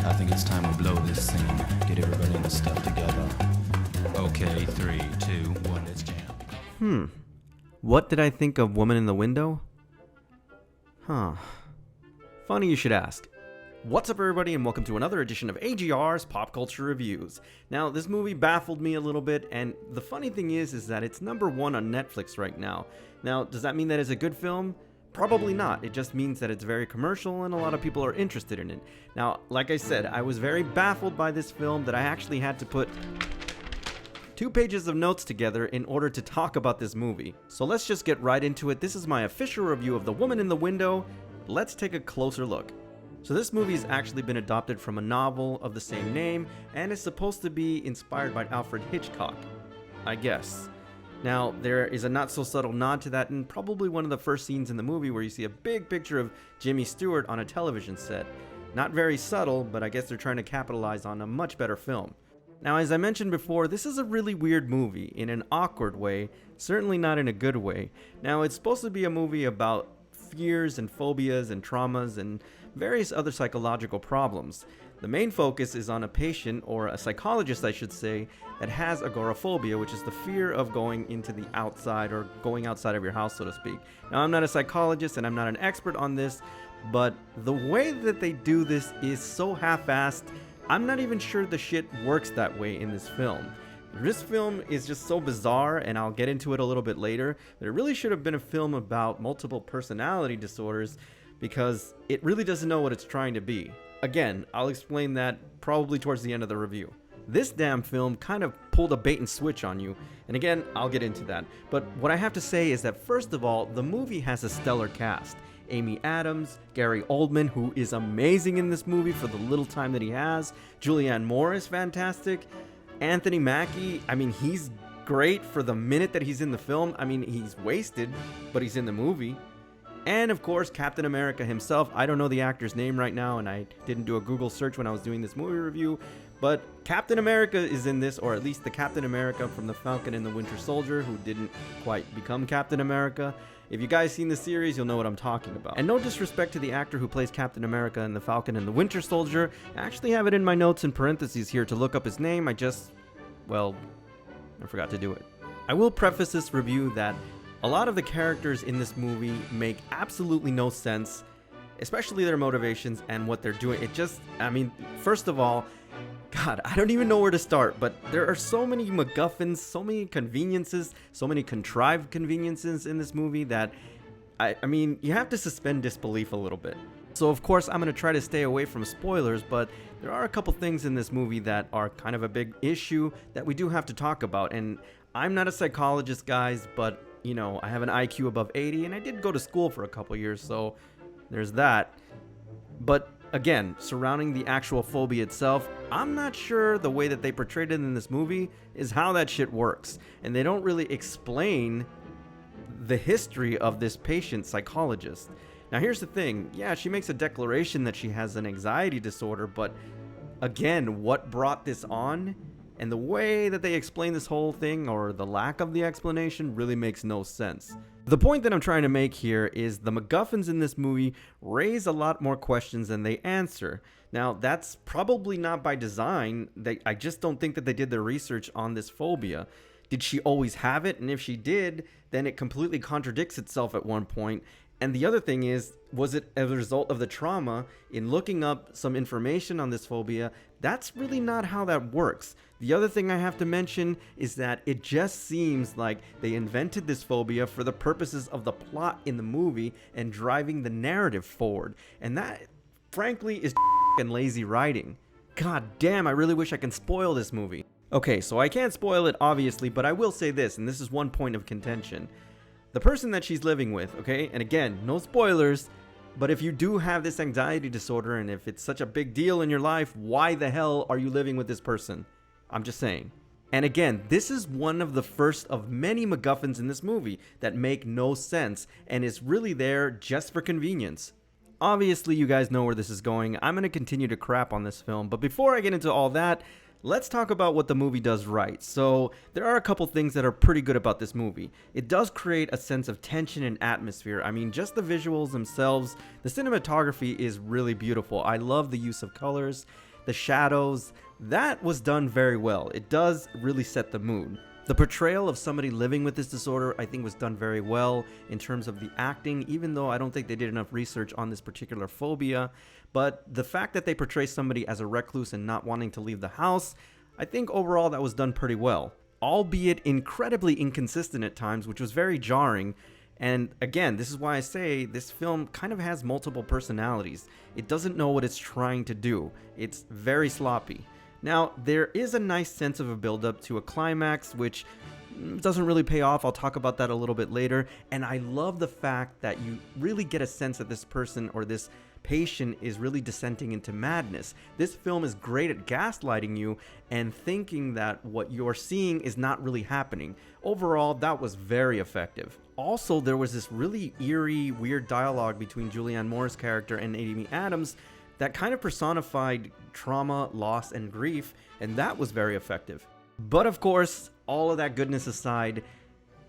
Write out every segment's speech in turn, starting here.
I think it's time we blow this scene. Get everybody in the stuff together. Okay, 3, 2, 1, let's jam. What did I think of Woman in the Window? Funny you should ask. What's up, everybody, and welcome to another edition of AGR's Pop Culture Reviews. Now, this movie baffled me a little bit, and the funny thing is that it's #1 on Netflix right now. Now, does that mean that it's a good film? Probably not. It just means that it's very commercial and a lot of people are interested in it. Now, like I said, I was very baffled by this film that I actually had to put 2 pages of notes together in order to talk about this movie. So let's just get right into it. This is my official review of The Woman in the Window. Let's take a closer look. So this movie has actually been adopted from a novel of the same name and is supposed to be inspired by Alfred Hitchcock, I guess. Now, there is a not so subtle nod to that in probably one of the first scenes in the movie where you see a big picture of Jimmy Stewart on a television set. Not very subtle, but I guess they're trying to capitalize on a much better film. Now, as I mentioned before, this is a really weird movie in an awkward way, certainly not in a good way. Now, it's supposed to be a movie about fears and phobias and traumas and various other psychological problems. The main focus is on a patient, or a psychologist I should say, that has agoraphobia, which is the fear of going into the outside or going outside of your house, so to speak. Now, I'm not a psychologist and I'm not an expert on this, but the way that they do this is so half-assed, I'm not even sure the shit works that way in this film. This film is just so bizarre, and I'll get into it a little bit later, but it really should have been a film about multiple personality disorders because it really doesn't know what it's trying to be. Again, I'll explain that probably towards the end of the review. This damn film kind of pulled a bait and switch on you, and again, I'll get into that. But what I have to say is that first of all, the movie has a stellar cast. Amy Adams, Gary Oldman, who is amazing in this movie for the little time that he has. Julianne Moore is fantastic. Anthony Mackie, I mean, he's great for the minute that he's in the film. I mean, he's wasted, but he's in the movie. And of course, Captain America himself. I don't know the actor's name right now, and I didn't do a Google search when I was doing this movie review, but Captain America is in this, or at least the Captain America from the Falcon and the Winter Soldier, who didn't quite become Captain America. If you guys seen the series, you'll know what I'm talking about. And no disrespect to the actor who plays Captain America in the Falcon and the Winter Soldier. I actually have it in my notes in parentheses here to look up his name. I forgot to do it. I will preface this review that a lot of the characters in this movie make absolutely no sense, especially their motivations and what they're doing. First of all, God, I don't even know where to start, but there are so many MacGuffins, so many conveniences, so many contrived conveniences in this movie that, you have to suspend disbelief a little bit. So of course, I'm going to try to stay away from spoilers, but there are a couple things in this movie that are kind of a big issue that we do have to talk about. And I'm not a psychologist, guys, but I have an IQ above 80, and I did go to school for a couple years, so there's that. But again, surrounding the actual phobia itself, I'm not sure the way that they portrayed it in this movie is how that shit works. And they don't really explain the history of this patient psychologist. Now, here's the thing. Yeah, she makes a declaration that she has an anxiety disorder, but again, what brought this on? And the way that they explain this whole thing, or the lack of the explanation, really makes no sense. The point that I'm trying to make here is the MacGuffins in this movie raise a lot more questions than they answer. Now, that's probably not by design. I just don't think that they did their research on this phobia. Did she always have it? And if she did, then it completely contradicts itself at one point. And the other thing is, was it as a result of the trauma? In looking up some information on this phobia, that's really not how that works. The other thing I have to mention is that it just seems like they invented this phobia for the purposes of the plot in the movie and driving the narrative forward. And that, frankly, is and lazy writing. God damn, I really wish I can spoil this movie. Okay, so I can't spoil it, obviously, but I will say this, and this is one point of contention. The person that she's living with, okay, and again, no spoilers, but if you do have this anxiety disorder and if it's such a big deal in your life, why the hell are you living with this person? I'm just saying. And again, this is one of the first of many MacGuffins in this movie that make no sense and is really there just for convenience. Obviously, you guys know where this is going. I'm going to continue to crap on this film, but before I get into all that, let's talk about what the movie does right. So there are a couple things that are pretty good about this movie. It does create a sense of tension and atmosphere. I mean, just the visuals themselves, the cinematography is really beautiful. I love the use of colors. the shadows, that was done very well. It does really set the mood. The portrayal of somebody living with this disorder, I think, was done very well in terms of the acting, even though I don't think they did enough research on this particular phobia. But the fact that they portray somebody as a recluse and not wanting to leave the house, I think overall that was done pretty well, albeit incredibly inconsistent at times, which was very jarring. And again, this is why I say this film kind of has multiple personalities. It doesn't know what it's trying to do. It's very sloppy. Now, there is a nice sense of a build-up to a climax, which doesn't really pay off. I'll talk about that a little bit later. And I love the fact that you really get a sense that this person or this patient is really descending into madness. This film is great at gaslighting you and thinking that what you're seeing is not really happening. Overall, that was very effective. Also, there was this really eerie, weird dialogue between Julianne Moore's character and Amy Adams that kind of personified trauma, loss, and grief, and that was very effective. But of course, all of that goodness aside,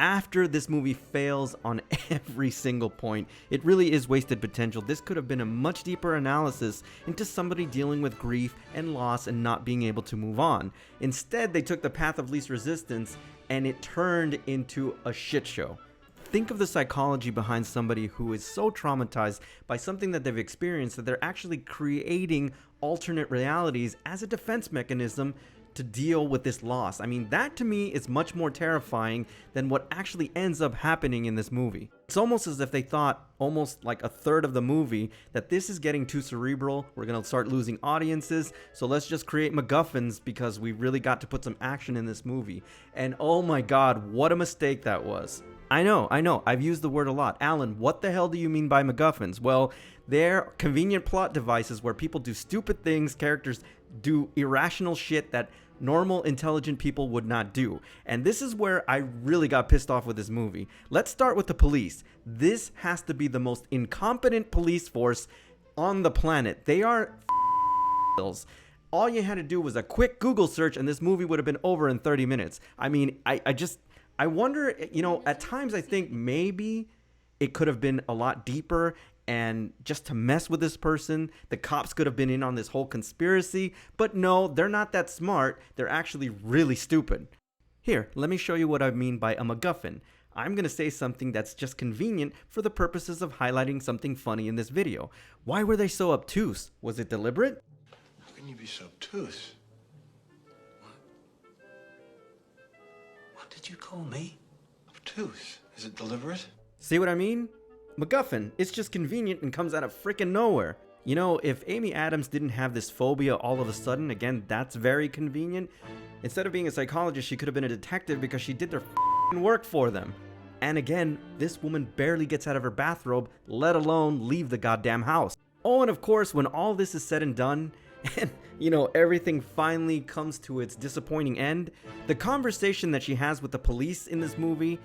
after this movie fails on every single point, it really is wasted potential. This could have been a much deeper analysis into somebody dealing with grief and loss and not being able to move on. Instead, they took the path of least resistance and it turned into a shit show. Think of the psychology behind somebody who is so traumatized by something that they've experienced that they're actually creating alternate realities as a defense mechanism to deal with this loss. I mean, that to me is much more terrifying than what actually ends up happening in this movie. It's almost as if they thought, almost like a third of the movie, that this is getting too cerebral. We're gonna start losing audiences, so let's just create MacGuffins because we really got to put some action in this movie. And oh my god, what a mistake that was. I know, I've used the word a lot. Alan, what the hell do you mean by MacGuffins? Well, they're convenient plot devices where people do stupid things, characters do irrational shit that normal, intelligent people would not do. And this is where I really got pissed off with this movie. Let's start with the police. This has to be the most incompetent police force on the planet. They are all you had to do was a quick Google search and this movie would have been over in 30 minutes. I mean, I wonder, at times I think maybe it could have been a lot deeper and just to mess with this person, the cops could have been in on this whole conspiracy. But no, they're not that smart. They're actually really stupid. Here, let me show you what I mean by a MacGuffin. I'm going to say something that's just convenient for the purposes of highlighting something funny in this video. Why were they so obtuse? Was it deliberate? How can you be so obtuse? What did you call me? Obtuse. Is it deliberate? See what I mean? MacGuffin, it's just convenient and comes out of frickin' nowhere. You know, if Amy Adams didn't have this phobia all of a sudden, again, that's very convenient. Instead of being a psychologist, she could have been a detective because she did their f***ing work for them. And again, this woman barely gets out of her bathrobe, let alone leave the goddamn house. Oh, and of course, when all this is said and done, and, everything finally comes to its disappointing end, the conversation that she has with the police in this movie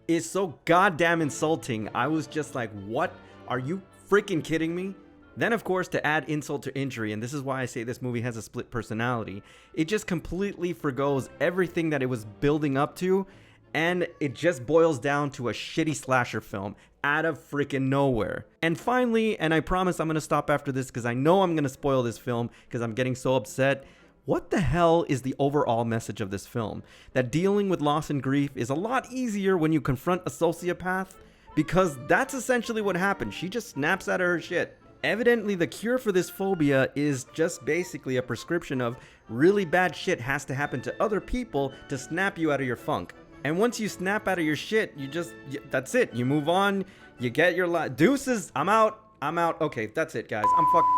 is so goddamn insulting. I was just like, what? Are you freaking kidding me? Then, of course, to add insult to injury, and this is why I say this movie has a split personality, it just completely forgoes everything that it was building up to, and it just boils down to a shitty slasher film out of freaking nowhere. And finally, and I promise I'm going to stop after this because I know I'm going to spoil this film because I'm getting so upset, what the hell is the overall message of this film? That dealing with loss and grief is a lot easier when you confront a sociopath? Because that's essentially what happened. She just snaps out of her shit. Evidently, the cure for this phobia is just basically a prescription of really bad shit has to happen to other people to snap you out of your funk. And once you snap out of your shit, that's it. You move on, you get your deuces, I'm out. Okay, that's it, guys. I'm fucking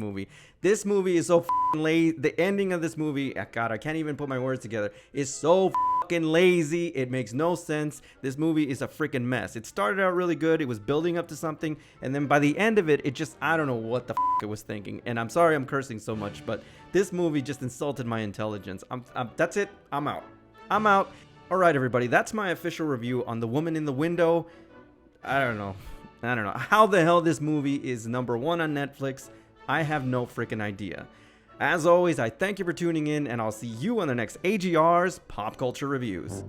movie. This movie is so lazy. The ending of this movie, God, I can't even put my words together, is so fucking lazy. It makes no sense. This movie is a freaking mess. It started out really good. It was building up to something. And then by the end of it, I don't know what the it was thinking. And I'm sorry I'm cursing so much, but this movie just insulted my intelligence. That's it. I'm out. All right, everybody. That's my official review on The Woman in the Window. I don't know how the hell this movie is number 1 on Netflix. I have no freaking idea. As always, I thank you for tuning in, and I'll see you on the next AGR's Pop Culture Reviews.